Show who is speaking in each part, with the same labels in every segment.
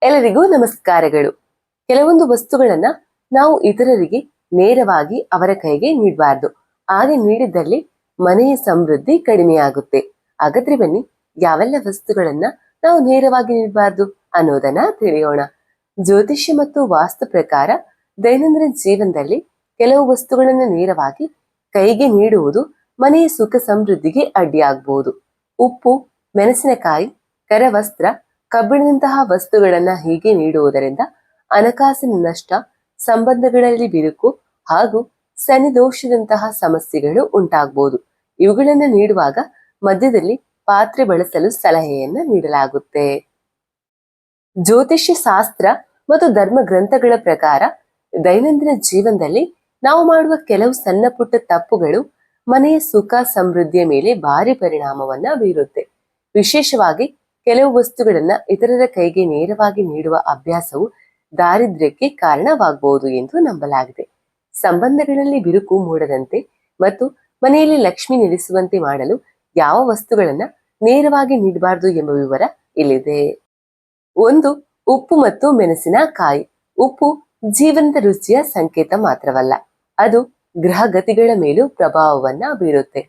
Speaker 1: ಎಲ್ಲರಿಗೂ ನಮಸ್ಕಾರಗಳು. ಕೆಲವೊಂದು ವಸ್ತುಗಳನ್ನ ನಾವು ಇತರರಿಗೆ ನೇರವಾಗಿ ಅವರ ಕೈಗೆ ನೀಡಬಾರ್ದು. ಹಾಗೆ ನೀಡಿದಲ್ಲಿ ಮನೆಯ ಸಮೃದ್ಧಿ ಕಡಿಮೆಯಾಗುತ್ತೆ. ಹಾಗಾದ್ರೆ ಬನ್ನಿ, ಯಾವೆಲ್ಲ ವಸ್ತುಗಳನ್ನ ನಾವು ನೇರವಾಗಿ ನೀಡಬಾರ್ದು ಅನ್ನೋದನ್ನ ತಿಳಿಯೋಣ. ಜ್ಯೋತಿಷ್ಯ ಮತ್ತು ವಾಸ್ತು ಪ್ರಕಾರ ದೈನಂದಿನ ಜೀವನದಲ್ಲಿ ಕೆಲವು ವಸ್ತುಗಳನ್ನ ನೇರವಾಗಿ ಕೈಗೆ ನೀಡುವುದು ಮನೆಯ ಸುಖ ಸಮೃದ್ಧಿಗೆ ಅಡ್ಡಿಯಾಗಬಹುದು. ಉಪ್ಪು, ಮೆಣಸಿನಕಾಯಿ, ಕರವಸ್ತ್ರ, ಕಬ್ಬಿಣದಂತಹ ವಸ್ತುಗಳನ್ನ ಹೀಗೆ ನೀಡುವುದರಿಂದ ಹಣಕಾಸಿನ ನಷ್ಟ, ಸಂಬಂಧಗಳಲ್ಲಿ ಬಿರುಕು ಹಾಗೂ ಶನಿದೋಷದಂತಹ ಸಮಸ್ಯೆಗಳು ಉಂಟಾಗಬಹುದು. ಇವುಗಳನ್ನ ನೀಡುವಾಗ ಮಧ್ಯದಲ್ಲಿ ಪಾತ್ರೆ ಬಳಸಲು ಸಲಹೆಯನ್ನ ನೀಡಲಾಗುತ್ತೆ. ಜ್ಯೋತಿಷ್ಯ ಶಾಸ್ತ್ರ ಮತ್ತು ಧರ್ಮ ಗ್ರಂಥಗಳ ಪ್ರಕಾರ ದೈನಂದಿನ ಜೀವನದಲ್ಲಿ ನಾವು ಮಾಡುವ ಕೆಲವು ಸಣ್ಣ ಪುಟ್ಟ ತಪ್ಪುಗಳು ಮನೆಯ ಸುಖ ಸಮೃದ್ಧಿಯ ಮೇಲೆ ಭಾರಿ ಪರಿಣಾಮವನ್ನ ಬೀರುತ್ತೆ. ವಿಶೇಷವಾಗಿ ಕೆಲವು ವಸ್ತುಗಳನ್ನ ಇತರರ ಕೈಗೆ ನೇರವಾಗಿ ನೀಡುವ ಅಭ್ಯಾಸವು ದಾರಿದ್ರ್ಯಕ್ಕೆ ಕಾರಣವಾಗಬಹುದು ಎಂದು ನಂಬಲಾಗಿದೆ. ಸಂಬಂಧಗಳಲ್ಲಿ ಬಿರುಕು ಮೂಡದಂತೆ ಮತ್ತು ಮನೆಯಲ್ಲಿ ಲಕ್ಷ್ಮಿ ನೆಲೆಸುವಂತೆ ಮಾಡಲು ಯಾವ ವಸ್ತುಗಳನ್ನ ನೇರವಾಗಿ ನೀಡಬಾರದು ಎಂಬ ವಿವರ ಇಲ್ಲಿದೆ. 1. ಉಪ್ಪು ಮತ್ತು ಮೆಣಸಿನಕಾಯಿ. ಉಪ್ಪು ಜೀವನದ ರುಚಿಯ ಸಂಕೇತ ಮಾತ್ರವಲ್ಲ, ಅದು ಗ್ರಹಗತಿಗಳ ಮೇಲೂ ಪ್ರಭಾವವನ್ನ ಬೀರುತ್ತೆ.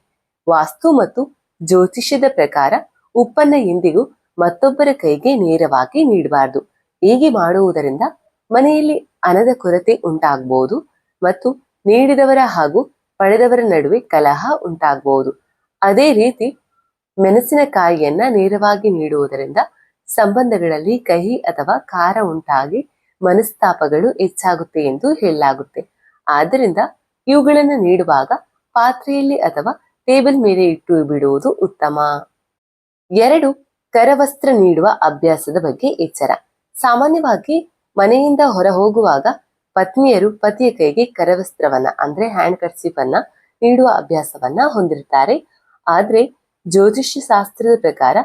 Speaker 1: ವಾಸ್ತು ಮತ್ತು ಜ್ಯೋತಿಷ್ಯದ ಪ್ರಕಾರ ಉಪ್ಪನ್ನ ಎಂದಿಗೂ ಮತ್ತೊಬ್ಬರ ಕೈಗೆ ನೇರವಾಗಿ ನೀಡಬಾರದು. ಹೀಗೆ ಮಾಡುವುದರಿಂದ ಮನೆಯಲ್ಲಿ ಹಣದ ಕೊರತೆ ಉಂಟಾಗಬಹುದು ಮತ್ತು ನೀಡಿದವರ ಹಾಗೂ ಪಡೆದವರ ನಡುವೆ ಕಲಹ ಉಂಟಾಗಬಹುದು. ಅದೇ ರೀತಿ ಮೆಣಸಿನಕಾಯಿಯನ್ನ ನೇರವಾಗಿ ನೀಡುವುದರಿಂದ ಸಂಬಂಧಗಳಲ್ಲಿ ಕಹಿ ಅಥವಾ ಖಾರ ಉಂಟಾಗಿ ಮನಸ್ತಾಪಗಳು ಹೆಚ್ಚಾಗುತ್ತೆ ಎಂದು ಹೇಳಲಾಗುತ್ತೆ. ಆದ್ದರಿಂದ ಇವುಗಳನ್ನು ನೀಡುವಾಗ ಪಾತ್ರೆಯಲ್ಲಿ ಅಥವಾ ಟೇಬಲ್ ಮೇಲೆ ಇಟ್ಟು ಬಿಡುವುದು ಉತ್ತಮ. 2. ಕರವಸ್ತ್ರ ನೀಡುವ ಅಭ್ಯಾಸದ ಬಗ್ಗೆ ಎಚ್ಚರ. ಸಾಮಾನ್ಯವಾಗಿ ಮನೆಯಿಂದ ಹೊರ ಹೋಗುವಾಗ ಪತ್ನಿಯರು ಪತಿಯ ಕೈಗೆ ಕರವಸ್ತ್ರವನ್ನ ಅಂದ್ರೆ ಹ್ಯಾಂಡ್ ಕರ್ಚೀಫ್ ಅನ್ನ ನೀಡುವ ಅಭ್ಯಾಸವನ್ನ ಹೊಂದಿರ್ತಾರೆ. ಆದ್ರೆ ಜ್ಯೋತಿಷ್ಯ ಶಾಸ್ತ್ರದ ಪ್ರಕಾರ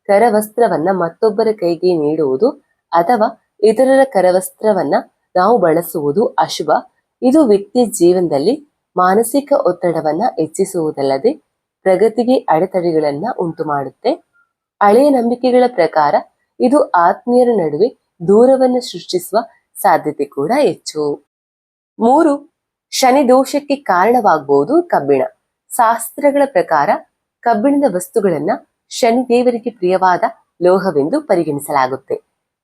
Speaker 1: ಕರವಸ್ತ್ರವನ್ನ ಮತ್ತೊಬ್ಬರ ಕೈಗೆ ನೀಡುವುದು ಅಥವಾ ಇತರರ ಕರವಸ್ತ್ರವನ್ನ ನಾವು ಬಳಸುವುದು ಅಶುಭ. ಇದು ವ್ಯಕ್ತಿಯ ಜೀವನದಲ್ಲಿ ಮಾನಸಿಕ ಒತ್ತಡವನ್ನ ಹೆಚ್ಚಿಸುವುದಲ್ಲದೆ ಪ್ರಗತಿಗೆ ಅಡೆತಡೆಗಳನ್ನ ಉಂಟು ಮಾಡುತ್ತೆ. ಹಳೆಯ ನಂಬಿಕೆಗಳ ಪ್ರಕಾರ ಇದು ಆತ್ಮೀಯರ ನಡುವೆ ದೂರವನ್ನು ಸೃಷ್ಟಿಸುವ ಸಾಧ್ಯತೆ ಕೂಡ ಹೆಚ್ಚು. 3. ಶನಿ ದೋಷಕ್ಕೆ ಕಾರಣವಾಗಬಹುದು ಕಬ್ಬಿಣ. ಶಾಸ್ತ್ರಗಳ ಪ್ರಕಾರ ಕಬ್ಬಿಣದ ವಸ್ತುಗಳನ್ನ ಶನಿ ದೇವರಿಗೆ ಪ್ರಿಯವಾದ ಲೋಹವೆಂದು ಪರಿಗಣಿಸಲಾಗುತ್ತೆ.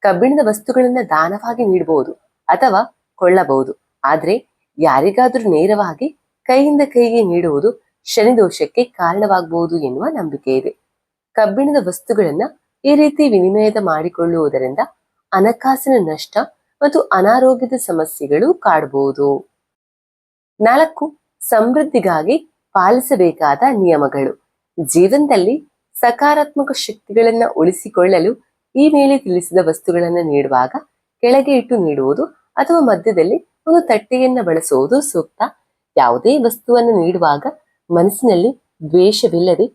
Speaker 1: ಕಬ್ಬಿಣದ ವಸ್ತುಗಳನ್ನ ದಾನವಾಗಿ ನೀಡಬಹುದು ಅಥವಾ ಕೊಳ್ಳಬಹುದು. ಆದ್ರೆ ಯಾರಿಗಾದ್ರೂ ನೇರವಾಗಿ ಕೈಯಿಂದ ಕೈಗೆ ನೀಡುವುದು ಶನಿ ದೋಷಕ್ಕೆ ಕಾರಣವಾಗಬಹುದು ಎನ್ನುವ ನಂಬಿಕೆ ಇದೆ. ಕಬ್ಬಿಣದ ವಸ್ತುಗಳನ್ನ ಈ ರೀತಿ ವಿನಿಮಯದ ಮಾಡಿಕೊಳ್ಳುವುದರಿಂದ ಹಣಕಾಸಿನ ನಷ್ಟ ಮತ್ತು ಅನಾರೋಗ್ಯದ ಸಮಸ್ಯೆಗಳು ಕಾಡಬಹುದು. 4. ಸಮೃದ್ಧಿಗಾಗಿ ಪಾಲಿಸಬೇಕಾದ ನಿಯಮಗಳು. ಜೀವನದಲ್ಲಿ ಸಕಾರಾತ್ಮಕ ಶಕ್ತಿಗಳನ್ನ ಉಳಿಸಿಕೊಳ್ಳಲು ಈ ಮೇಲೆ ತಿಳಿಸಿದ ವಸ್ತುಗಳನ್ನ ನೀಡುವಾಗ ಕೆಳಗೆ ಇಟ್ಟು ನೀಡುವುದು ಅಥವಾ ಮಧ್ಯದಲ್ಲಿ ಒಂದು ತಟ್ಟೆಯನ್ನ ಬಳಸುವುದು ಸೂಕ್ತ. ಯಾವುದೇ ವಸ್ತುವನ್ನು ನೀಡುವಾಗ ಮನಸ್ಸಿನಲ್ಲಿ ದ್ವೇಷವಿಲ್ಲದೆ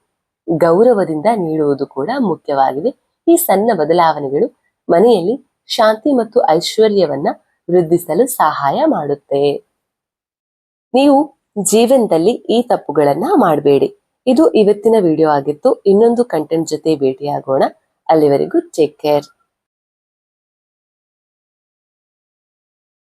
Speaker 1: ಗೌರವದಿಂದ ನೀಡುವುದು ಕೂಡ ಮುಖ್ಯವಾಗಿದೆ. ಈ ಸಣ್ಣ ಬದಲಾವಣೆಗಳು ಮನೆಯಲ್ಲಿ ಶಾಂತಿ ಮತ್ತು ಐಶ್ವರ್ಯವನ್ನ ವೃದ್ಧಿಸಲು ಸಹಾಯ ಮಾಡುತ್ತೆ. ನೀವು ಜೀವನದಲ್ಲಿ ಈ ತಪ್ಪುಗಳನ್ನ ಮಾಡಬೇಡಿ. ಇದು ಇವತ್ತಿನ ವಿಡಿಯೋ ಆಗಿತ್ತು. ಇನ್ನೊಂದು ಕಂಟೆಂಟ್ ಜೊತೆ ಭೇಟಿಯಾಗೋಣ. ಅಲ್ಲಿವರೆಗೂ ಟೇಕ್ ಕೇರ್.